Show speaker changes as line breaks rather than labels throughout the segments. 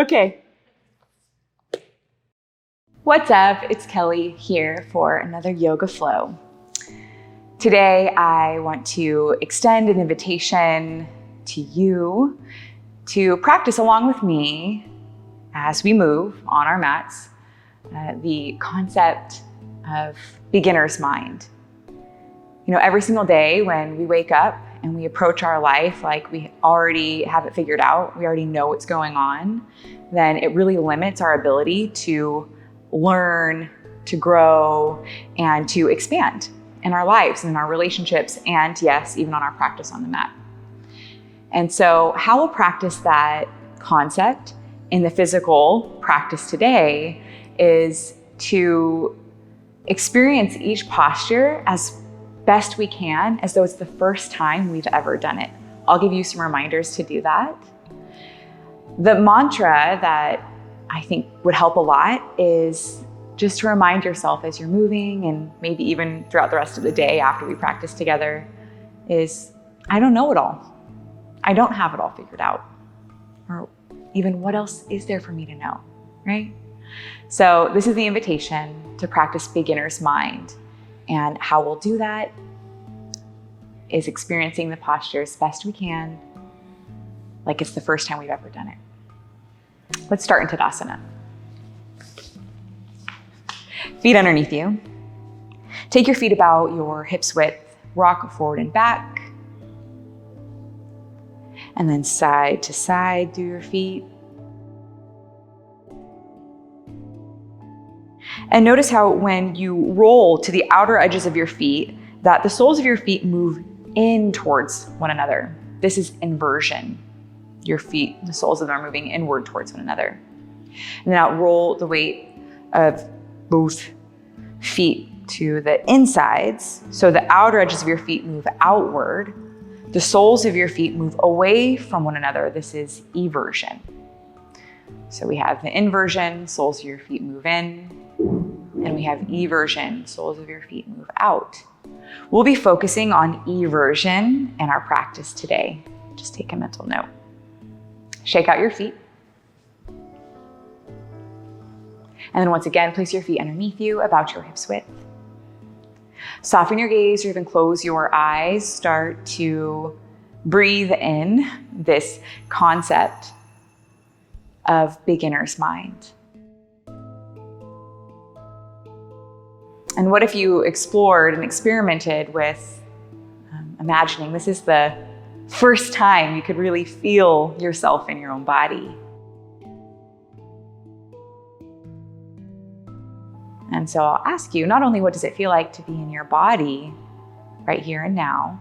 Okay. What's up? It's Kelly here for another Yoga Flow. Today, I want to extend an invitation to you to practice along with me as we move on our mats, the concept of beginner's mind. You know, every single day when we wake up and we approach our life like we already have it figured out, we already know what's going on, then it really limits our ability to learn, to grow, and to expand in our lives and in our relationships, and yes, even on our practice on the mat. And so how we'll practice that concept in the physical practice today is to experience each posture as best we can, as though it's the first time we've ever done it. I'll give you some reminders to do that. The mantra that I think would help a lot is just to remind yourself as you're moving, and maybe even throughout the rest of the day after we practice together, is I don't know it all. I don't have it all figured out. Or even what else is there for me to know, right? So this is the invitation to practice beginner's mind. And how we'll do that is experiencing the posture as best we can, like it's the first time we've ever done it. Let's start in Tadasana. Feet underneath you. Take your feet about your hips width, rock forward and back. And then side to side through your feet. And notice how when you roll to the outer edges of your feet, that the soles of your feet move in towards one another. This is inversion. Your feet, the soles of them are moving inward towards one another. And now roll the weight of both feet to the insides. So the outer edges of your feet move outward. The soles of your feet move away from one another. This is eversion. So we have the inversion, soles of your feet move in, and we have eversion, soles of your feet move out. We'll be focusing on eversion in our practice today. Just take a mental note. Shake out your feet. And then once again, place your feet underneath you about your hips width. Soften your gaze or even close your eyes. Start to breathe in this concept of beginner's mind. And what if you explored and experimented with imagining this is the first time you could really feel yourself in your own body? And so I'll ask you, not only what does it feel like to be in your body right here and now,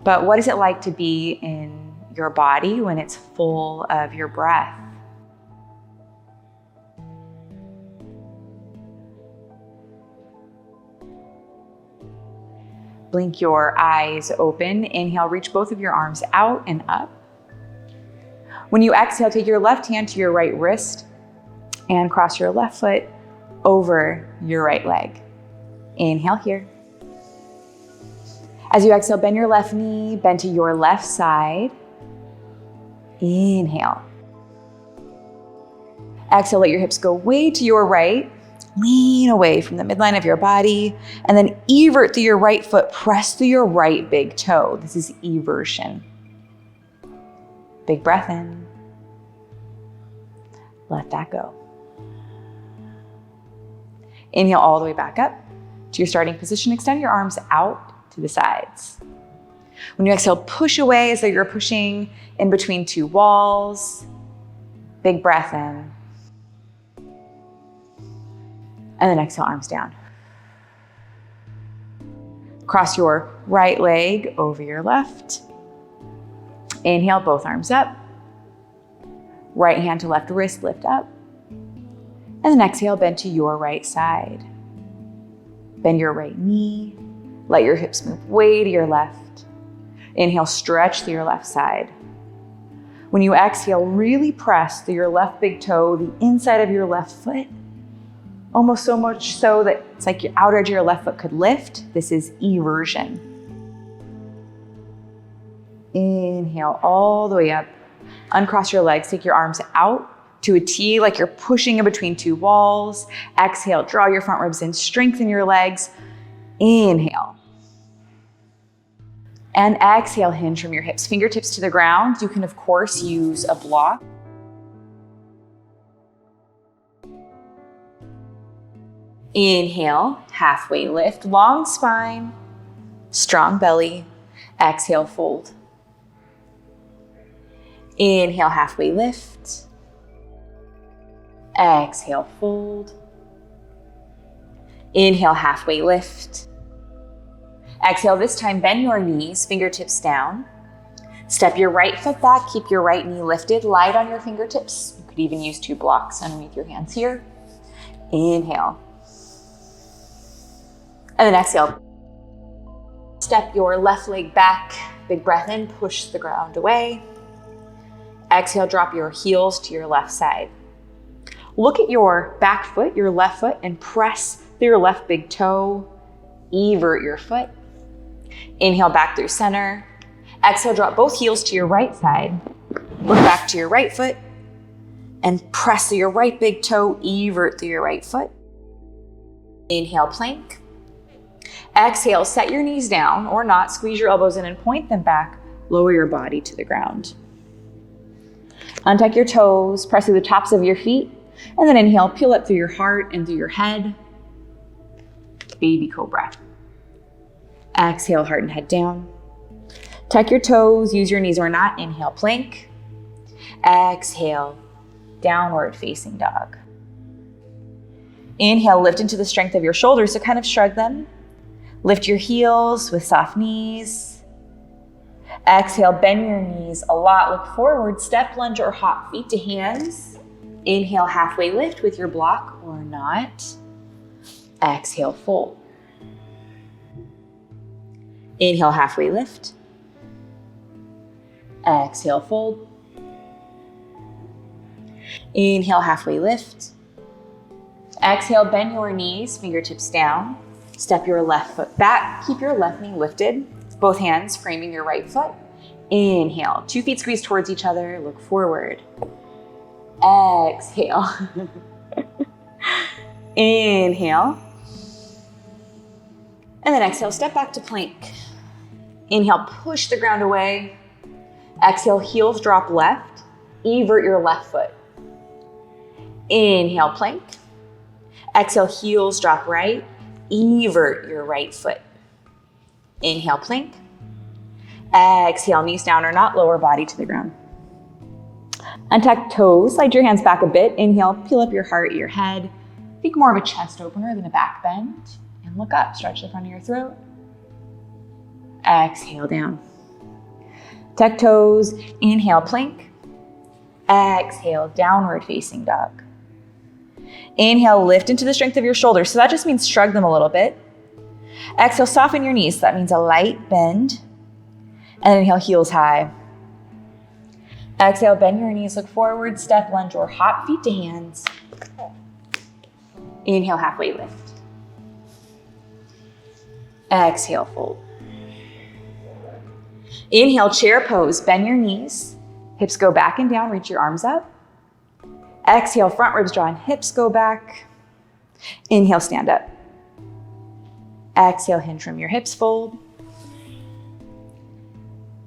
but what is it like to be in your body when it's full of your breath? Blink your eyes open. Inhale, reach both of your arms out and up. When you exhale, take your left hand to your right wrist and cross your left foot over your right leg. Inhale here. As you exhale, bend your left knee, bend to your left side. Inhale. Exhale, let your hips go way to your right. Lean away from the midline of your body, and then evert through your right foot, press through your right big toe. This is eversion. Big breath in. Let that go. Inhale all the way back up to your starting position. Extend your arms out to the sides. When you exhale, push away as though you're pushing in between two walls. Big breath in. And then exhale, arms down. Cross your right leg over your left. Inhale, both arms up. Right hand to left wrist, lift up. And then exhale, bend to your right side. Bend your right knee. Let your hips move way to your left. Inhale, stretch through your left side. When you exhale, really press through your left big toe, the inside of your left foot, almost so much so that it's like your outer edge of your left foot could lift. This is eversion. Inhale all the way up Uncross your legs, take your arms out to a T like you're pushing in between two walls. Exhale, draw your front ribs in, strengthen your legs. Inhale. And exhale, hinge from your hips, fingertips to the ground. You can, of course, use a block. Inhale, halfway lift, long spine, strong belly. Exhale, fold. Inhale, halfway lift. Exhale, fold. Inhale, halfway lift. Exhale, this time bend your knees, fingertips down. Step your right foot back, keep your right knee lifted, light on your fingertips. You could even use two blocks underneath your hands here. Inhale. And then exhale. Step your left leg back, big breath in, push the ground away. Exhale, drop your heels to your left side. Look at your back foot, your left foot, and press through your left big toe. Evert your foot. Inhale back through center. Exhale, drop both heels to your right side. Look back to your right foot and press through your right big toe, evert through your right foot. Inhale, plank. Exhale, set your knees down or not, squeeze your elbows in and point them back. Lower your body to the ground. Untuck your toes, press through the tops of your feet, and then inhale, peel up through your heart and through your head. Baby cobra. Exhale, heart and head down. Tuck your toes, use your knees or not. Inhale, plank. Exhale, downward facing dog. Inhale, lift into the strength of your shoulders, so kind of shrug them. Lift your heels with soft knees. Exhale, bend your knees a lot. Look forward, step, lunge, or hop feet to hands. Inhale, halfway lift with your block or not. Exhale, fold. Inhale, halfway lift. Exhale, fold. Inhale, halfway lift. Exhale, bend your knees, fingertips down. Step your left foot back. Keep your left knee lifted. Both hands framing your right foot. Inhale, 2 feet squeeze towards each other. Look forward. Exhale. Inhale. And then exhale, step back to plank. Inhale, push the ground away. Exhale, heels drop left. Evert your left foot. Inhale, plank. Exhale, heels drop right. Evert your right foot. Inhale, plank. Exhale, knees down or not, lower body to the ground. Untuck toes, slide your hands back a bit. Inhale, peel up your heart, your head. Think more of a chest opener than a back bend. And look up, stretch the front of your throat. Exhale, down. Tuck toes, inhale, plank. Exhale, downward facing dog. Inhale, lift into the strength of your shoulders. So that just means shrug them a little bit. Exhale, soften your knees. So that means a light bend. And inhale, heels high. Exhale, bend your knees, look forward, step, lunge, or hop, feet to hands. Inhale, halfway lift. Exhale, fold. Inhale, chair pose, bend your knees. Hips go back and down, reach your arms up. Exhale, front ribs draw and hips go back. Inhale, stand up. Exhale, hinge from your hips, fold.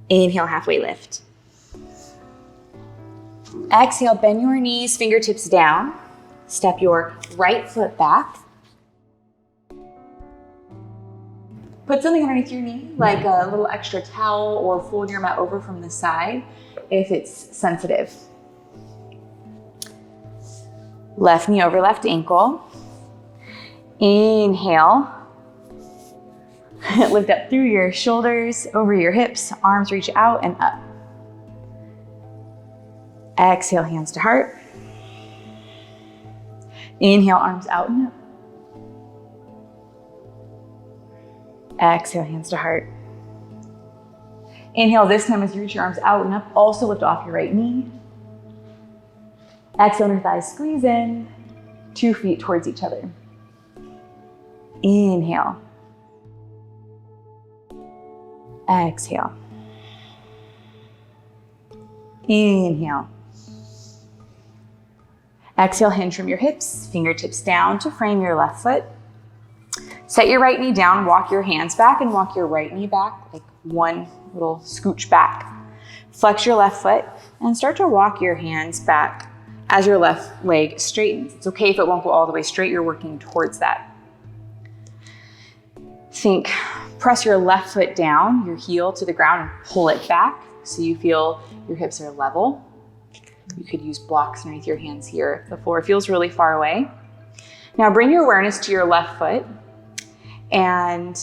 Inhale, halfway lift. Exhale, bend your knees, fingertips down. Step your right foot back. Put something underneath your knee, like a little extra towel, or fold your mat over from the side if it's sensitive. Left knee over left ankle. Inhale. Lift up through your shoulders, over your hips, arms reach out and up. Exhale, hands to heart. Inhale, arms out and up. Exhale, hands to heart. Inhale, this time as you reach your arms out and up, also lift off your right knee. Exhale, inner thighs squeeze in, 2 feet towards each other. Inhale. Exhale. Inhale. Exhale, hinge from your hips, fingertips down to frame your left foot. Set your right knee down, walk your hands back and walk your right knee back, like one little scooch back. Flex your left foot and start to walk your hands back as your left leg straightens. It's okay if it won't go all the way straight, you're working towards that. Press your left foot down, your heel to the ground and pull it back so you feel your hips are level. You could use blocks underneath your hands here if the floor feels really far away. Now bring your awareness to your left foot and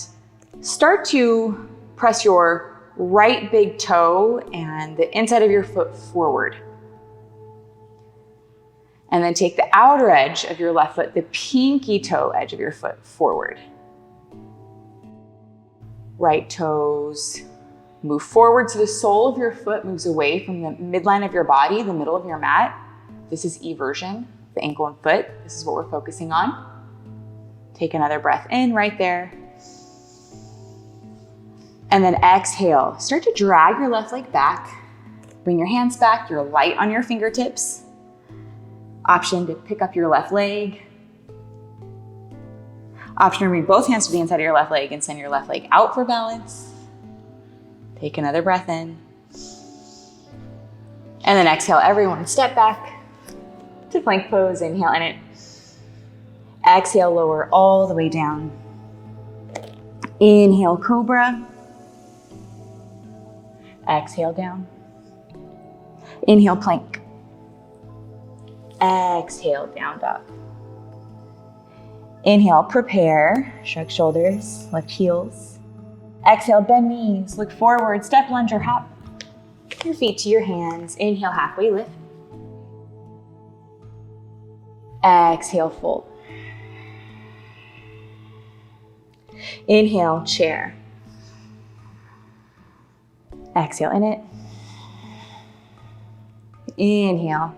start to press your right big toe and the inside of your foot forward. And then take the outer edge of your left foot, the pinky toe edge of your foot forward. Right toes move forward so the sole of your foot moves away from the midline of your body, the middle of your mat. This is eversion, the ankle and foot. This is what we're focusing on. Take another breath in right there. And then exhale. Start to drag your left leg back. Bring your hands back. You're light on your fingertips. Option to pick up your left leg. Option to bring both hands to the inside of your left leg and send your left leg out for balance. Take another breath in. And then exhale, everyone. Step back to plank pose. Inhale in it. Exhale, lower all the way down. Inhale, cobra. Exhale, down. Inhale, plank. Exhale, down dog. Inhale, prepare. Shrug shoulders, lift heels. Exhale, bend knees, look forward, step, lunge, or hop. Your feet to your hands. Inhale, halfway lift. Exhale, fold. Inhale, chair. Exhale, in it. Inhale.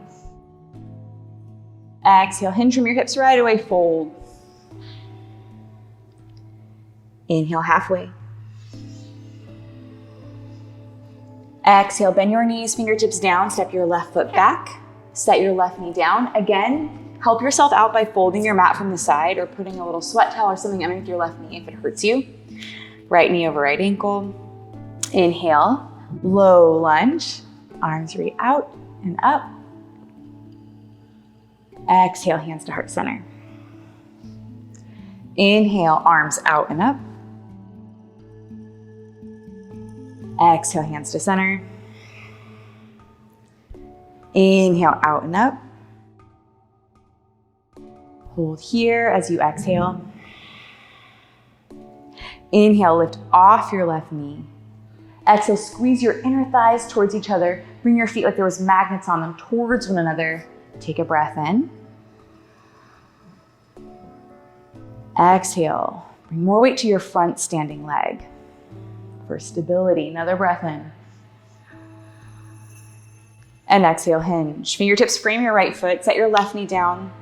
Exhale, hinge from your hips right away, fold. Inhale, halfway. Exhale, bend your knees, fingertips down, step your left foot back, set your left knee down. Again, help yourself out by folding your mat from the side or putting a little sweat towel or something underneath your left knee if it hurts you. Right knee over right ankle. Inhale, low lunge, arms reach out and up. Exhale, hands to heart center. Inhale, arms out and up. Exhale, hands to center. Inhale, out and up. Hold here as you exhale. Inhale, lift off your left knee. Exhale, squeeze your inner thighs towards each other. Bring your feet like there was magnets on them towards one another. Take a breath in. Exhale, bring more weight to your front standing leg. For stability, another breath in. And exhale, hinge. Fingertips frame your right foot, set your left knee down,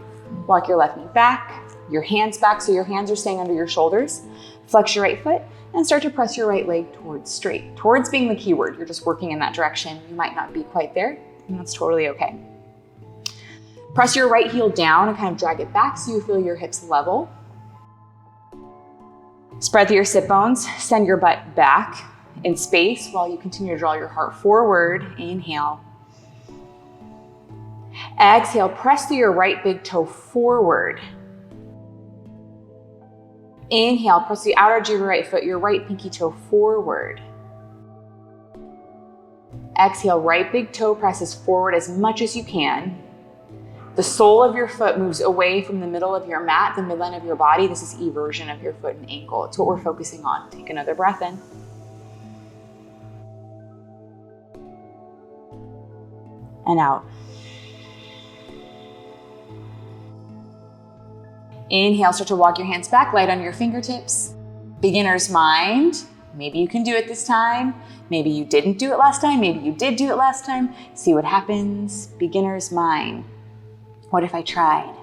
walk your left knee back, your hands back so your hands are staying under your shoulders. Flex your right foot and start to press your right leg towards straight. Towards being the key word, you're just working in that direction. You might not be quite there, and that's totally okay. Press your right heel down and kind of drag it back so you feel your hips level. Spread through your sit bones, send your butt back in space while you continue to draw your heart forward. Inhale. Exhale, press through your right big toe forward. Inhale, press the outer edge of your right foot, your right pinky toe forward. Exhale, right big toe presses forward as much as you can. The sole of your foot moves away from the middle of your mat, the midline of your body. This is eversion of your foot and ankle. It's what we're focusing on. Take another breath in. And out. Inhale, start to walk your hands back, light on your fingertips. Beginner's mind. Maybe you can do it this time. Maybe you didn't do it last time. Maybe you did do it last time. See what happens. Beginner's mind. What if I tried?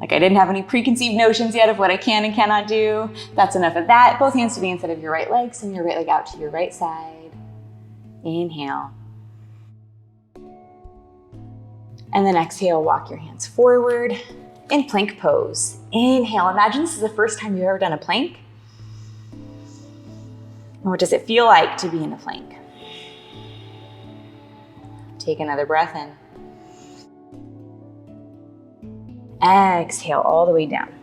Like I didn't have any preconceived notions yet of what I can and cannot do. That's enough of that. Both hands to the inside of your right leg. Send your right leg out to your right side. Inhale. And then exhale, walk your hands forward in plank pose. Inhale, imagine this is the first time you've ever done a plank. And what does it feel like to be in a plank? Take another breath in. Exhale all the way down.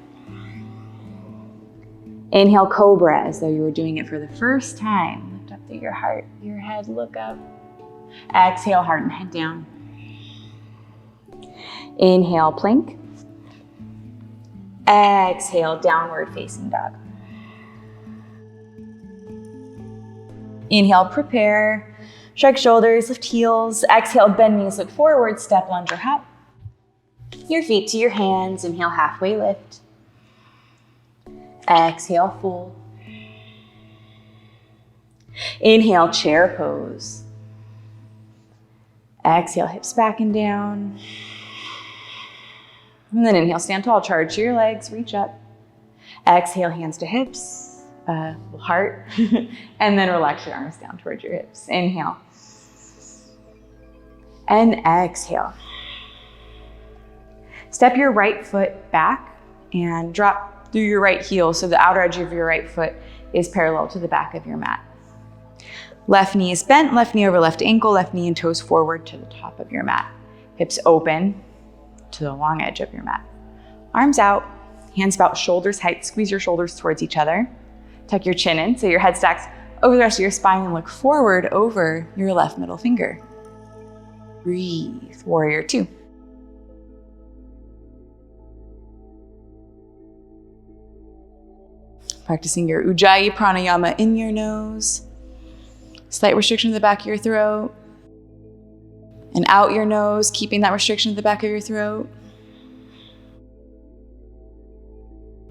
Inhale, cobra, as though you were doing it for the first time. Lift up through your heart, your head, look up. Exhale, heart and head down. Inhale, plank. Exhale, downward facing dog. Inhale, prepare. Shrug shoulders, lift heels. Exhale, bend knees, look forward, step, lunge, or hop. Your feet to your hands. Inhale, halfway lift. Exhale, fold. Inhale, chair pose. Exhale, hips back and down. And then inhale, stand tall, charge your legs, reach up. Exhale, hands to hips, heart. And then relax your arms down towards your hips. Inhale. And exhale. Step your right foot back and drop through your right heel so the outer edge of your right foot is parallel to the back of your mat. Left knee is bent, left knee over left ankle, left knee and toes forward to the top of your mat. Hips open to the long edge of your mat. Arms out, hands about shoulders height, squeeze your shoulders towards each other. Tuck your chin in so your head stacks over the rest of your spine and look forward over your left middle finger. Breathe, warrior two. Practicing your Ujjayi pranayama in your nose. Slight restriction to the back of your throat. And out your nose, keeping that restriction to the back of your throat.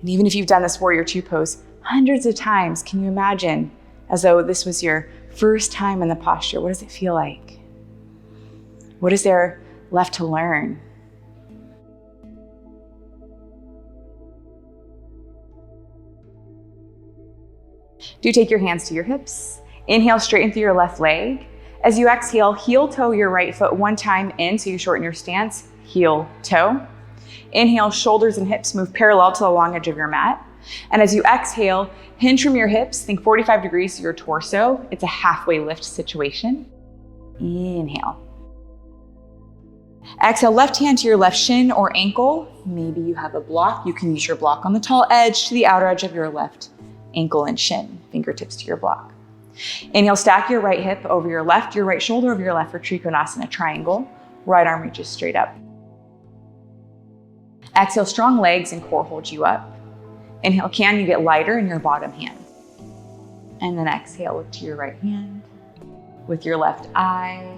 And even if you've done this warrior two pose hundreds of times, can you imagine as though this was your first time in the posture? What does it feel like? What is there left to learn? Do take your hands to your hips. Inhale, straighten through your left leg. As you exhale, heel toe your right foot one time in, so you shorten your stance, heel toe. Inhale, shoulders and hips move parallel to the long edge of your mat. And as you exhale, hinge from your hips, think 45 degrees to your torso. It's a halfway lift situation. Inhale. Exhale, left hand to your left shin or ankle. Maybe you have a block. You can use your block on the tall edge to the outer edge of your left ankle and shin, fingertips to your block. Inhale, stack your right hip over your right shoulder over your left for Trikonasana triangle. Right arm reaches straight up. Exhale, strong legs and core hold you up. Inhale, can you get lighter in your bottom hand? And then exhale, look to your right hand with your left eye.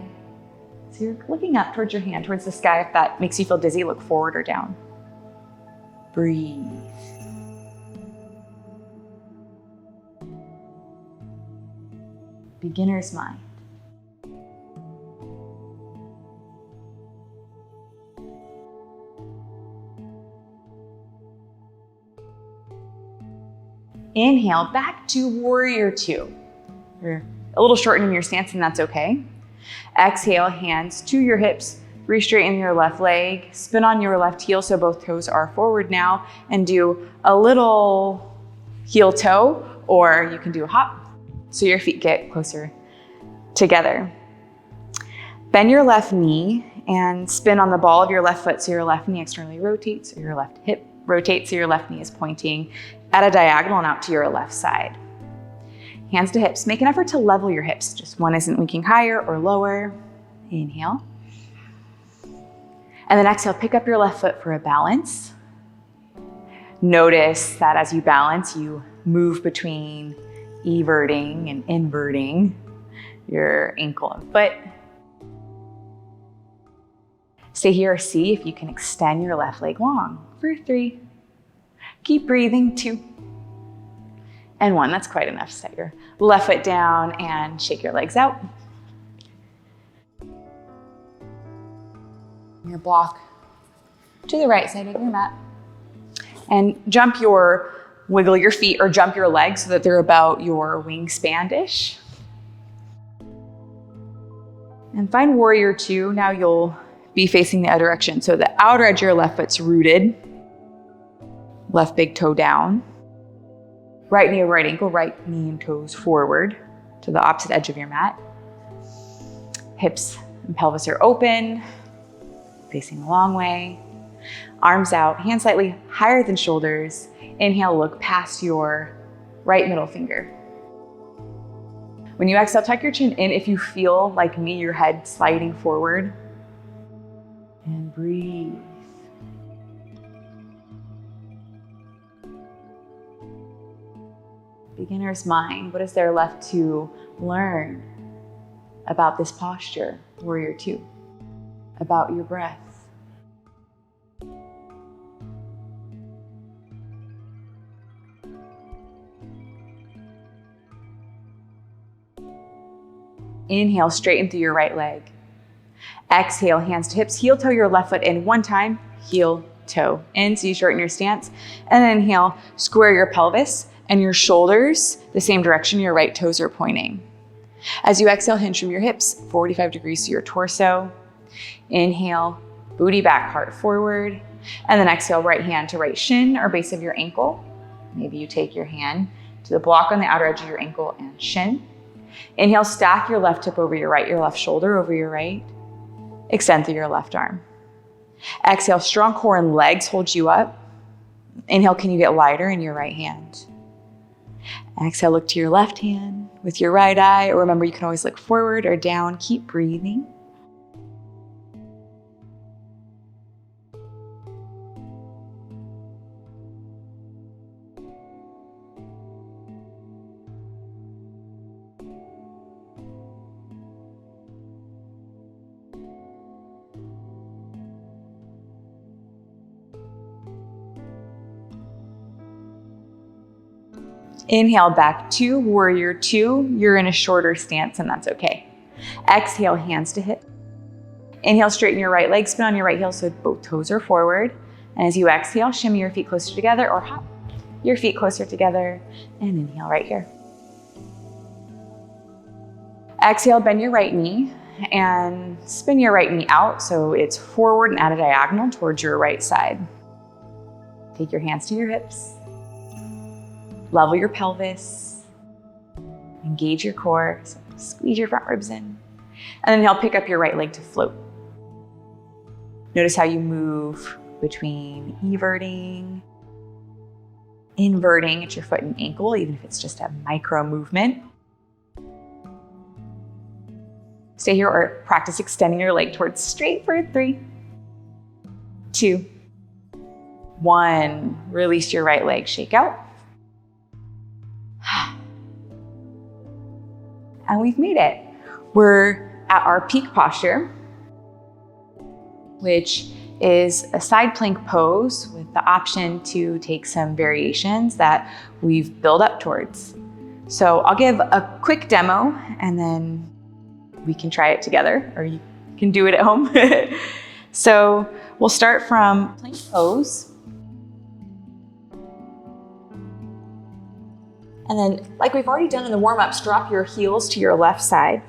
So you're looking up towards your hand, towards the sky. If that makes you feel dizzy, look forward or down. Breathe. Beginner's mind. Inhale, back to warrior two. You're a little shortened in your stance and that's okay. Exhale, hands to your hips, re-straighten your left leg, spin on your left heel so both toes are forward now, and do a little heel toe, or you can do a hop so your feet get closer together. Bend your left knee and spin on the ball of your left foot so your left knee externally rotates, or your left hip rotates so your left knee is pointing at a diagonal and out to your left side. Hands to hips. Make an effort to level your hips. Just one isn't leaking higher or lower. Inhale. And then exhale, pick up your left foot for a balance. Notice that as you balance, you move between everting and inverting your ankle and foot. Stay here or see if you can extend your left leg long for 3. Keep breathing, 2. And 1, that's quite enough. Set your left foot down and shake your legs out. Your block to the right side of your mat. And wiggle your feet or jump your legs so that they're about your wingspan-ish. And find warrior two. Now you'll be facing the other direction. So the outer edge of your left foot's rooted, left big toe down, right knee over right ankle, right knee and toes forward to the opposite edge of your mat. Hips and pelvis are open, facing the long way. Arms out, hands slightly higher than shoulders. Inhale, look past your right middle finger. When you exhale, tuck your chin in. If you feel like me, your head sliding forward. And breathe. Beginner's mind, what is there left to learn about this posture, Warrior Two, about your breath? Inhale, straighten through your right leg. Exhale, hands to hips, heel toe your left foot in one time, heel toe in, so you shorten your stance. And then inhale, square your pelvis and your shoulders the same direction your right toes are pointing. As you exhale, hinge from your hips, 45 degrees to your torso. Inhale, booty back, heart forward. And then exhale, right hand to right shin or base of your ankle. Maybe you take your hand to the block on the outer edge of your ankle and shin. Inhale, stack your left hip over your right, your left shoulder over your right. Extend through your left arm. Exhale, strong core and legs hold you up. Inhale, can you get lighter in your right hand? Exhale, look to your left hand with your right eye, or remember you can always look forward or down. Keep breathing. Inhale, back to Warrior Two. You're in a shorter stance and that's okay. Exhale, hands to hip. Inhale, straighten your right leg, spin on your right heel so both toes are forward. And as you exhale, shimmy your feet closer together or hop your feet closer together and inhale right here. Exhale, bend your right knee and spin your right knee out so it's forward and at a diagonal towards your right side. Take your hands to your hips. Level your pelvis, engage your core, so squeeze your front ribs in, and then inhale, pick up your right leg to float. Notice how you move between everting, inverting at your foot and ankle, even if it's just a micro movement. Stay here or practice extending your leg towards straight for 3, 2, 1. Release your right leg, shake out. And we've made it. We're at our peak posture, which is a side plank pose with the option to take some variations that we've built up towards. So I'll give a quick demo and then we can try it together, or you can do it at home. So we'll start from plank pose. And then, like we've already done in the warm-ups, drop your heels to your left side.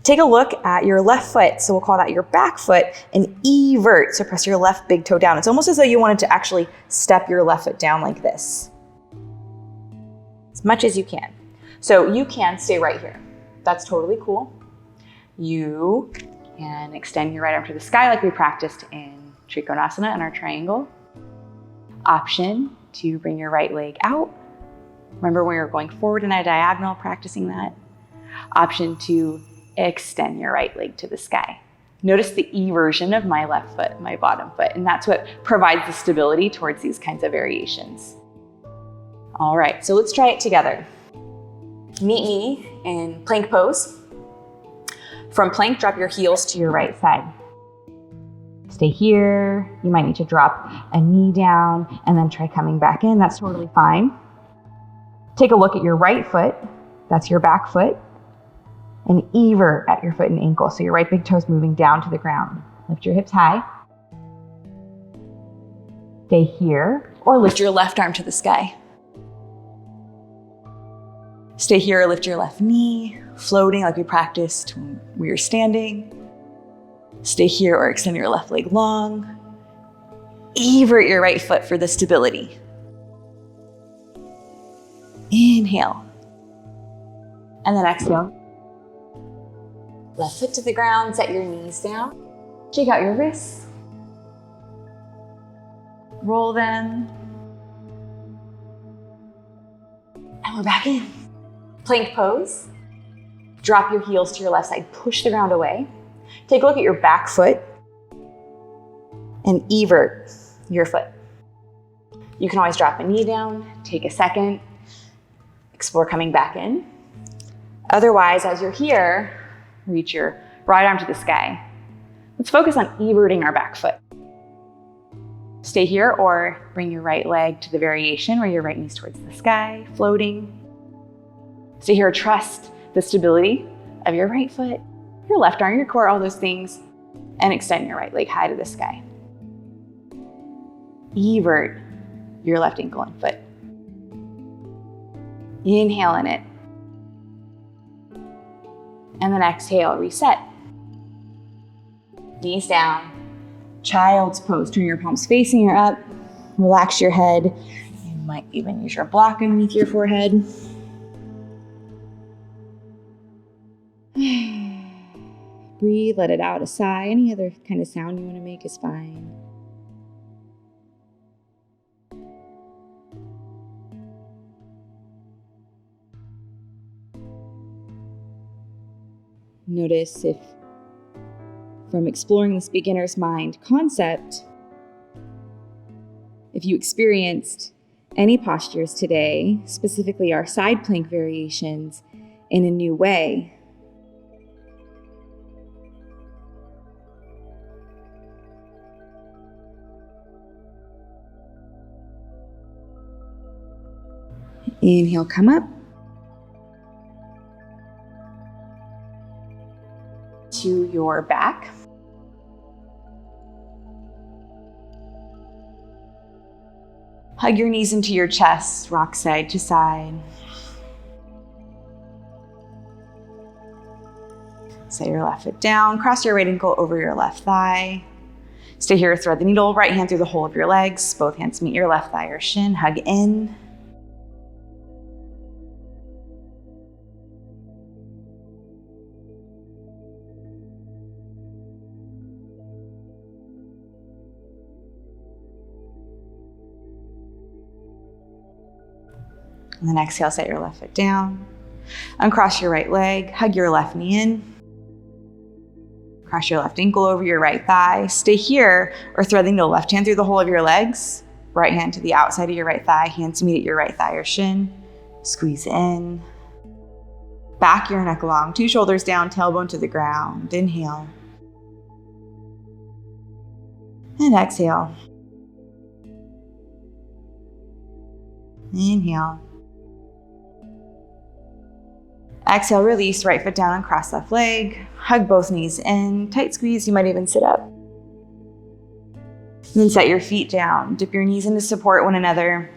Take a look at your left foot, so we'll call that your back foot, and evert, so press your left big toe down. It's almost as though you wanted to actually step your left foot down like this. As much as you can. So you can stay right here. That's totally cool. You can extend your right arm to the sky like we practiced in Trikonasana in our triangle. Option to bring your right leg out. Remember when you're going forward in a diagonal, practicing that. Option to extend your right leg to the sky. Notice the eversion of my left foot, my bottom foot, and that's what provides the stability towards these kinds of variations. All right, so let's try it together. Meet me in plank pose. From plank, drop your heels to your right side. Stay here. You might need to drop a knee down and then try coming back in. That's totally fine. Take a look at your right foot. That's your back foot. And evert at your foot and ankle. So your right big toe is moving down to the ground. Lift your hips high. Stay here, or lift your left arm to the sky. Stay here, or lift your left knee, floating like we practiced when we were standing. Stay here or extend your left leg long. Evert your right foot for the stability. Inhale. And then exhale. Left foot to the ground, set your knees down. Shake out your wrists. Roll them. And we're back in. Plank pose. Drop your heels to your left side, push the ground away. Take a look at your back foot and evert your foot. You can always drop a knee down, take a second, explore coming back in. Otherwise, as you're here, reach your right arm to the sky. Let's focus on everting our back foot. Stay here or bring your right leg to the variation where your right knee's towards the sky, floating. Stay here, trust the stability of your right foot, your left arm, your core, all those things, and extend your right leg high to the sky. Evert your left ankle and foot. Inhale in it. And then exhale, reset. Knees down. Child's pose. Turn your palms facing you up. Relax your head. You might even use your block underneath your forehead. Breathe, let it out, a sigh. Any other kind of sound you want to make is fine. Notice if from exploring this beginner's mind concept, if you experienced any postures today, specifically our side plank variations, in a new way. Inhale, come up. To your back. Hug your knees into your chest, rock side to side. Set your left foot down, cross your right ankle over your left thigh. Stay here, thread the needle, right hand through the hole of your legs, both hands meet your left thigh or shin, hug in. And then exhale, set your left foot down. Uncross your right leg, hug your left knee in. Cross your left ankle over your right thigh. Stay here or thread the needle, left hand through the hole of your legs, right hand to the outside of your right thigh, hands meet at your right thigh or shin. Squeeze in. Back your neck long, two shoulders down, tailbone to the ground. Inhale. And exhale. Inhale. Exhale, release, right foot down and cross left leg. Hug both knees in, tight squeeze, you might even sit up. And then set your feet down. Dip your knees in to support one another.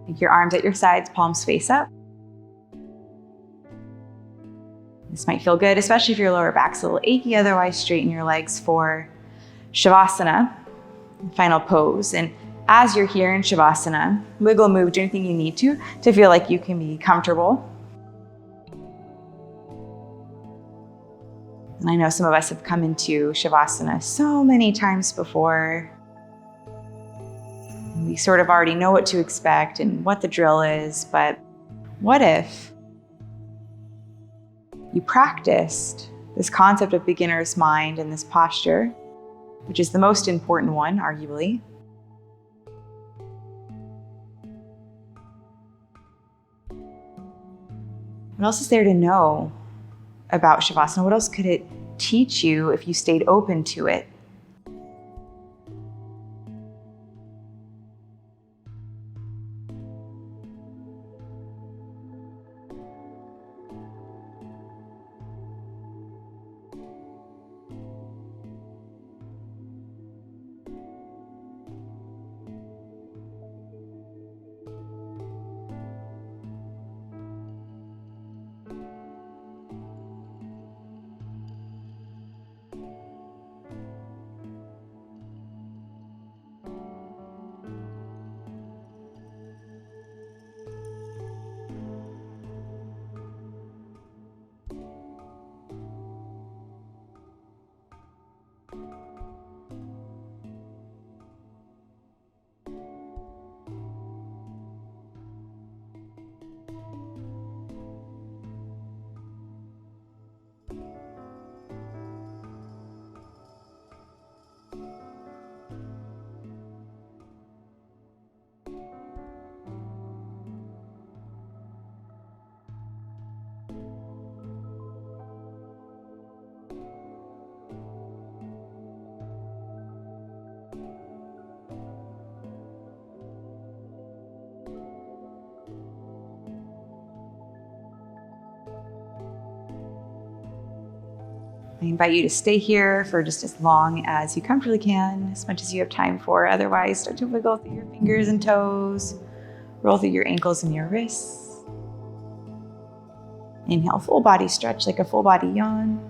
Take your arms at your sides, palms face up. This might feel good, especially if your lower back's a little achy. Otherwise, straighten your legs for Shavasana, final pose. And as you're here in Shavasana, wiggle, move, do anything you need to feel like you can be comfortable. And I know some of us have come into Shavasana so many times before. We sort of already know what to expect and what the drill is, but what if you practiced this concept of beginner's mind and this posture, which is the most important one, arguably. What else is there to know about Shavasana? What else could it teach you if you stayed open to it? I invite you to stay here for just as long as you comfortably can, as much as you have time for. Otherwise, start to wiggle through your fingers and toes, roll through your ankles and your wrists. Inhale, full body stretch like a full body yawn.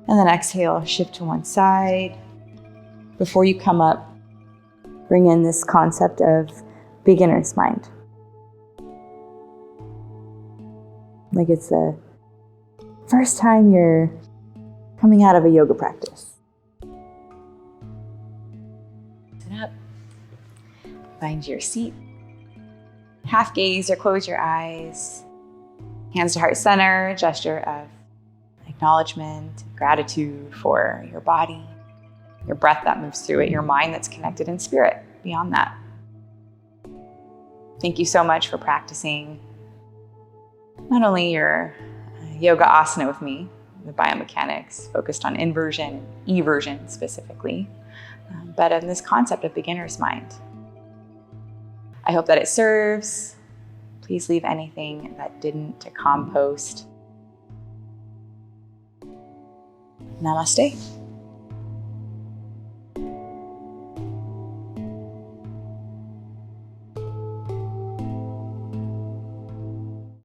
And then exhale, shift to one side. Before you come up, bring in this concept of beginner's mind. Like it's the first time you're coming out of a yoga practice. Sit up, find your seat. Half gaze or close your eyes. Hands to heart center, gesture of acknowledgement, gratitude for your body, your breath that moves through it, your mind that's connected, and spirit beyond that. Thank you so much for practicing not only your yoga asana with me, the biomechanics focused on inversion, eversion specifically, but in this concept of beginner's mind. I hope that it serves. Please leave anything that didn't to compost. Namaste.